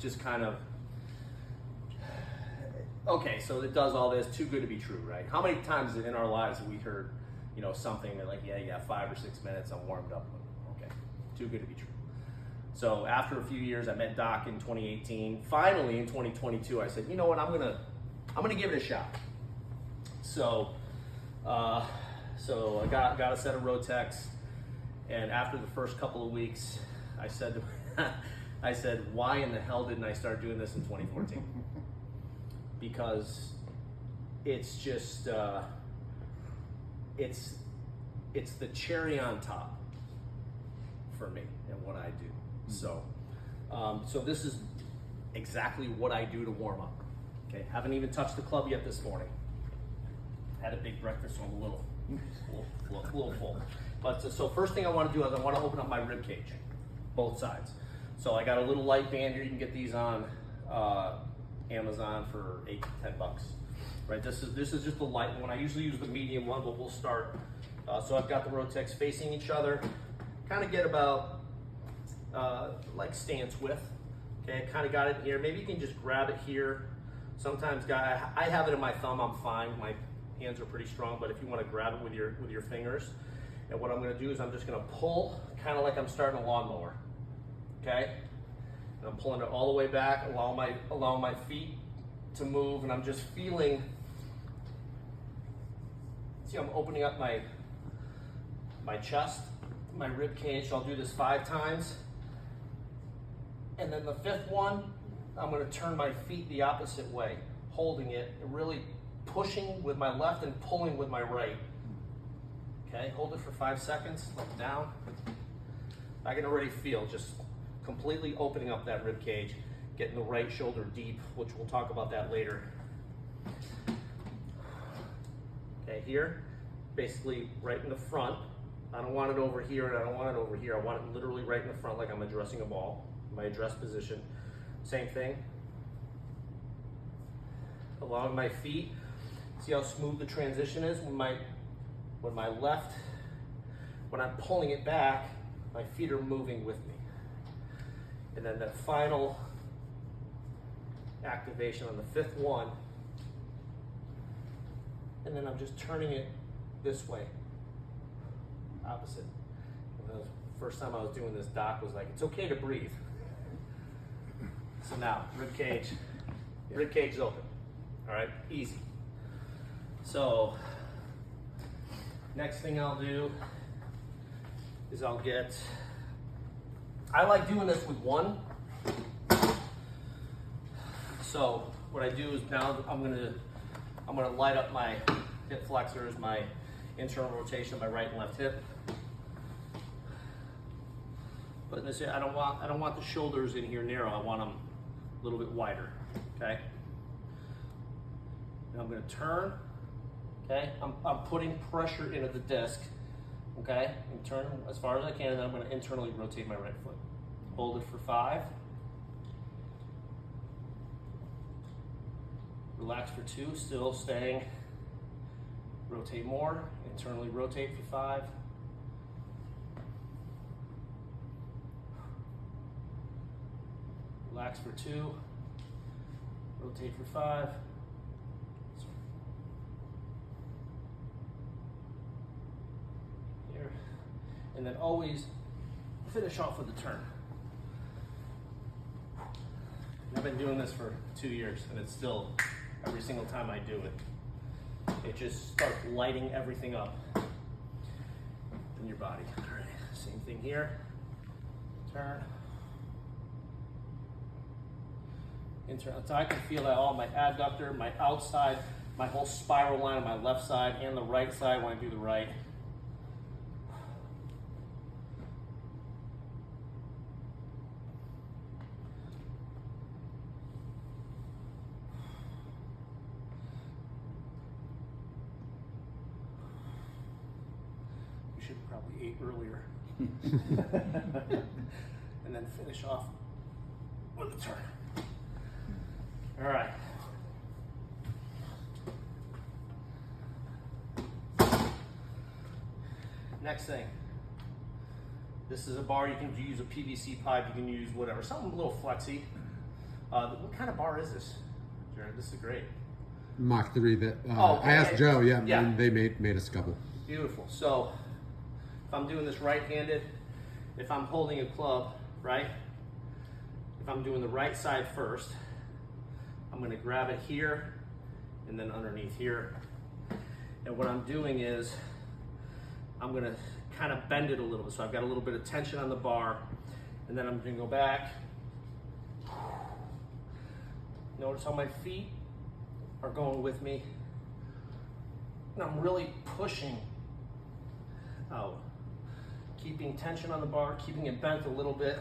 just kind of, okay, so it does all this, too good to be true, right? How many times in our lives have we heard, you know, something that like, yeah, 5 or 6 minutes, I'm warmed up. Okay, too good to be true. So after a few years, I met Doc in 2018. Finally, in 2022, I said, you know what, I'm gonna give it a shot. So, so I got a set of Rotex, and after the first couple of weeks, I said, I said, why in the hell didn't I start doing this in 2014? Because it's just, it's the cherry on top for me and what I do. So, so this is exactly what I do to warm up. Okay, haven't even touched the club yet this morning. Had a big breakfast, so I'm a little full. But so first thing I want to do is I want to open up my rib cage, both sides. So I got a little light band here. You can get these on Amazon for $8 to $10. Right. This is just the light one. I usually use the medium one, but we'll start. So I've got the Rotex facing each other. Kind of get about like stance width. Okay, kind of got it here. Maybe you can just grab it here. Sometimes, I have it in my thumb. I'm fine. My hands are pretty strong, but if you want to grab it with your fingers, and what I'm going to do is I'm just going to pull, kind of like I'm starting a lawnmower. Okay, and I'm pulling it all the way back, allowing my feet to move, and I'm just feeling. See, I'm opening up my chest, my rib cage. So I'll do this 5 times. And then the 5th one, I'm going to turn my feet the opposite way, holding it and really pushing with my left and pulling with my right. Okay, hold it for 5 seconds, look down. I can already feel just completely opening up that rib cage, getting the right shoulder deep, which we'll talk about that later. Okay, here, basically right in the front. I don't want it over here and I don't want it over here. I want it literally right in the front like I'm addressing a ball. My address position. Same thing. Allowing my feet. See how smooth the transition is when my left, when I'm pulling it back, my feet are moving with me. And then that final activation on the 5th one, and then I'm just turning it this way, opposite. And the first time I was doing this, Doc was like, it's okay to breathe. So now, rib cage is open. All right, easy. So, next thing I'll do is I like doing this with one. So what I do is now I'm gonna light up my hip flexors, my internal rotation, my right and left hip. But this, I don't want the shoulders in here narrow. I want them a little bit wider. Okay. Now I'm going to turn. Okay. I'm putting pressure into the disc. Okay. And turn as far as I can, and then I'm going to internally rotate my right foot. Hold it for 5. Relax for 2. Still staying. Rotate more. Internally rotate for 5. Relax for 2, rotate for 5. Here, and then always finish off with a turn. And I've been doing this for 2 years, and it's still, every single time I do it, it just starts lighting everything up in your body. All right, same thing here, turn. So I can feel that all my adductor, my outside, my whole spiral line on my left side and the right side when I do the right. You should have probably ate earlier. And then finish off with a turn. All right. Next thing. This is a bar. You can use a PVC pipe. You can use whatever. Something a little flexy. What kind of bar is this, Jared? This is great. Mach 3 that I asked okay. Joe, yeah, Yeah. and they made us a couple. Beautiful. So if I'm doing this right-handed, if I'm holding a club, right? If I'm doing the right side first, I'm going to grab it here and then underneath here. And what I'm doing is I'm going to kind of bend it a little bit. So I've got a little bit of tension on the bar, and then I'm going to go back. Notice how my feet are going with me. And I'm really pushing out. Keeping tension on the bar, keeping it bent a little bit.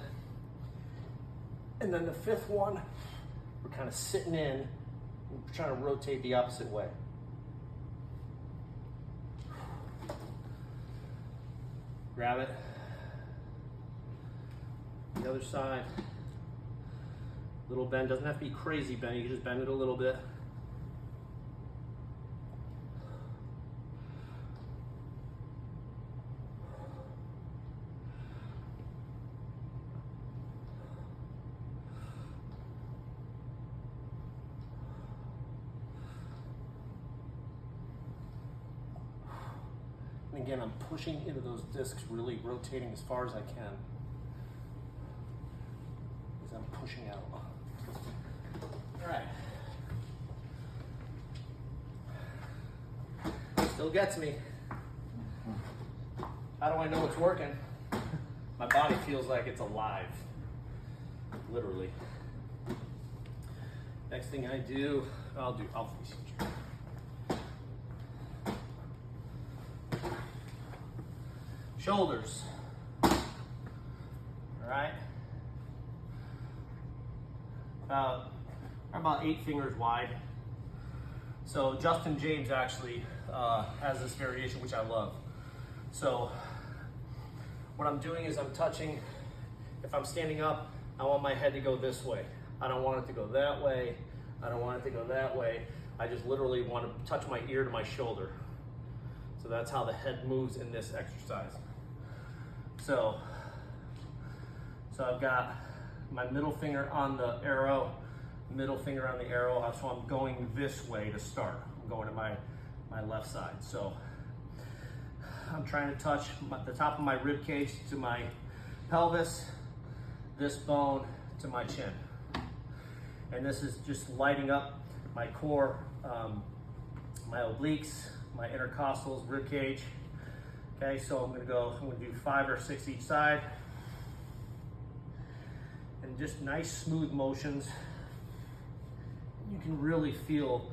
And then the fifth one, we're kind of sitting in, we're trying to rotate the opposite way. Grab it. The other side. Little bend, doesn't have to be crazy bend, you can just bend it a little bit. And again, I'm pushing into those discs, really rotating as far as I can. As I'm pushing out. All right. Still gets me. How do I know it's working? My body feels like it's alive. Literally. Next thing I do, I'll face you. Shoulders. All right. About 8 fingers wide. So Justin James actually has this variation, which I love. So what I'm doing is I'm touching, if I'm standing up, I want my head to go this way. I don't want it to go that way. I don't want it to go that way. I just literally want to touch my ear to my shoulder. So that's how the head moves in this exercise. So I've got my middle finger on the arrow, middle finger on the arrow, so I'm going this way to start. I'm going to my left side. So I'm trying to touch the top of my rib cage to my pelvis, this bone to my chin. And this is just lighting up my core, my obliques, my intercostals, rib cage. Okay, so I'm gonna do 5 or 6 each side. And just nice smooth motions. You can really feel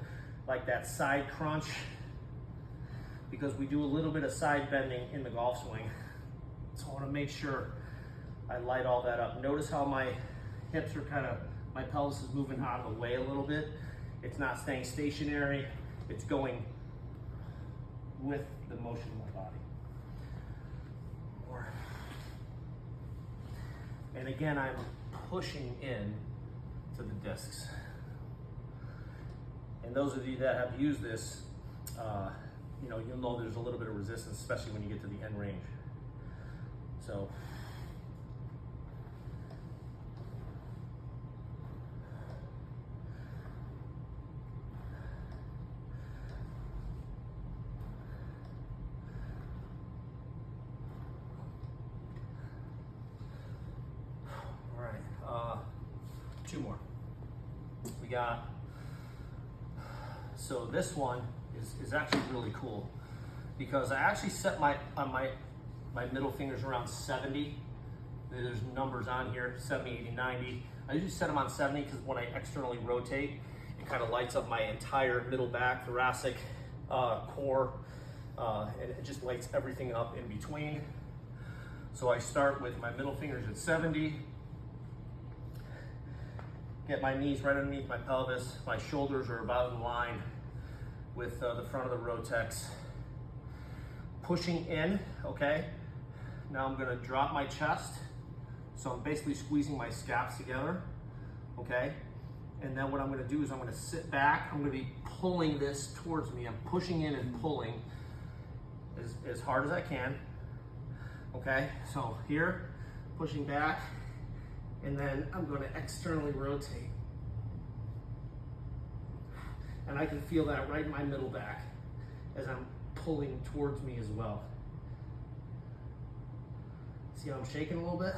like that side crunch because we do a little bit of side bending in the golf swing. So I wanna make sure I light all that up. Notice how my hips are my pelvis is moving out of the way a little bit. It's not staying stationary. It's going with the motion of my body. And again, I'm pushing in to the discs. And those of you that have used this, you'll know there's a little bit of resistance, especially when you get to the end range. So. Two more. We got, so this one is actually really cool because I actually set my middle fingers around 70. There's numbers on here, 70, 80, 90. I usually set them on 70 because when I externally rotate, it kind of lights up my entire middle back, thoracic, core, and it just lights everything up in between. So I start with my middle fingers at 70. Get my knees right underneath my pelvis. My shoulders are about in line with the front of the Rotex. Pushing in, okay? Now I'm gonna drop my chest. So I'm basically squeezing my scaps together, okay? And then what I'm gonna do is I'm gonna sit back. I'm gonna be pulling this towards me. I'm pushing in and pulling as hard as I can, okay? So here, pushing back, and then I'm going to externally rotate. And I can feel that right in my middle back as I'm pulling towards me as well. See how I'm shaking a little bit?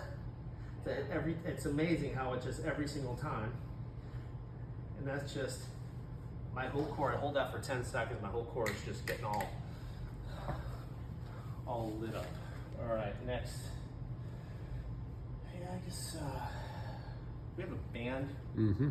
It's amazing how it just every single time. And that's just my whole core. I hold that for 10 seconds. My whole core is just getting all lit up. All right, next. Hey, I guess we have a band. Mm-hmm.